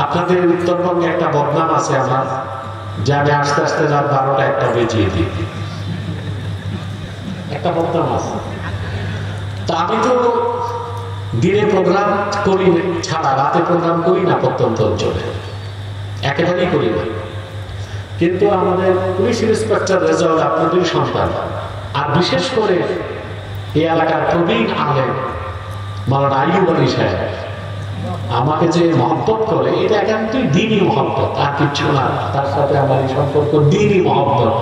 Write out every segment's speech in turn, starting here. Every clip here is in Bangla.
আপনাদের উত্তরবঙ্গে একটা বদনাম আছে আমার, যে আমি আস্তে আস্তে রাত 12টা 1টা বেজিয়ে দিই, একটা বদনাম আছে। তা আমি তো দিনে প্রোগ্রাম করি ছাড়া রাতে প্রোগ্রাম করি না প্রত্যন্ত অঞ্চলে, একেবারেই করি না। কিন্তু আমাদের পুলিশ ইন্সপেক্টর রেজাউল আপনাদের সন্তান, আর বিশেষ করে এই এলাকার প্রবীণ আলেম মাওলানা আইয়ুব আলী সাহেব আমাকে যে মহব্বত করে, এটা একান্তই দ্বীনি মহব্বত, আর কিচ্ছু না। তার সাথে আমার এই সম্পর্ক দ্বীনি মহব্বত।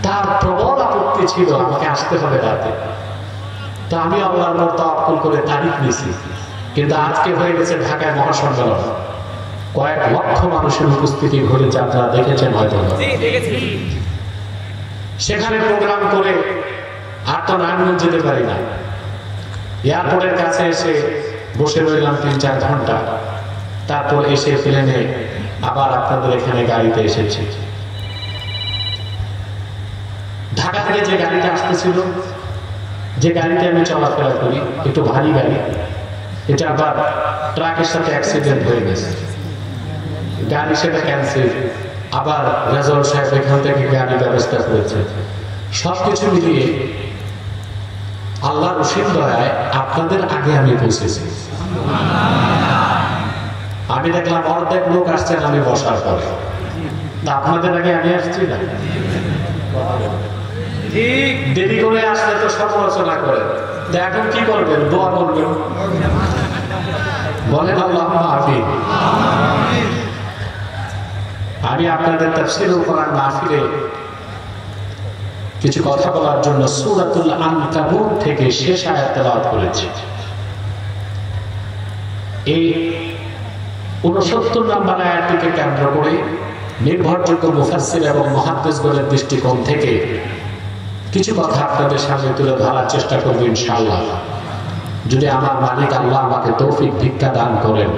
তার প্রবল আপত্তি ছিল আমাকে আসতে হবে রাতে। তা আমি আল্লাহর নামে তাওয়াক্কুল করে তারিখ নিয়েছি, কিন্তু আজকে হয়ে গেছে ঢাকায় মহাসম্মেলন, কয়েক লক্ষ মানুষের উপস্থিতি ঘটেছে, আপনারা দেখেছেন হয়তো। সেখানে প্রোগ্রাম করে আর তো নারায়ণগঞ্জ যেতে পারি না। এয়ারপোর্টের কাছে এসে বসে রইলাম 3-4 ঘন্টা, তারপর এসে প্লেনে আবার আপনাদের এখানে গাড়িতে এসেছি। ঢাকা থেকে যে গাড়িটা আসতেছিল, যে গাড়িতে আমি চলাফেরা করি, একটু ভারী গাড়ি, এটা আবার ট্রাকের সাথে অ্যাক্সিডেন্ট হয়ে গেছে, গাড়ি সেটা ক্যান্সেল। আবার রেজাউল সাহেব এখান থেকে গাড়ি ব্যবস্থা করেছে। সবকিছু মিলিয়ে আল্লাহর অসীম দয়ায় আপনাদের আগে আমি পৌঁছেছি। আমি দেখলাম অর্ধেক লোক আসছেন আমি বসার পরে, তা আপনাদের আগে আমি আসছি না। দেরি করে আসলে তো সমালোচনা করেন, এখন কি করবেন? দোয়া করবেন, বলেন আল্লাহুম্মা আমিন। আমি আপনাদের তাফসীরুল কোরআন মাহফিলে কিছু কথা বলার জন্য সূরাতুল আনকাবুত থেকে শেষ আয়াত তেলাওয়াত করেছি। এই 69 নম্বর আয়াতটিকে কেন্দ্র করে নির্ভরযোগ্য মুফাসসির এবং মুহাদ্দিসগণের দৃষ্টিকোণ থেকে কিছু কথা আপনাদের সামনে তুলে ধরার চেষ্টা করব ইনশাআল্লাহ, যদি আমার মালিক আল্লাহ আমাকে তৌফিক ভিক্ষা দান করেন।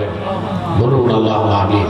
বলুন আল্লাহুম্মা আমিন।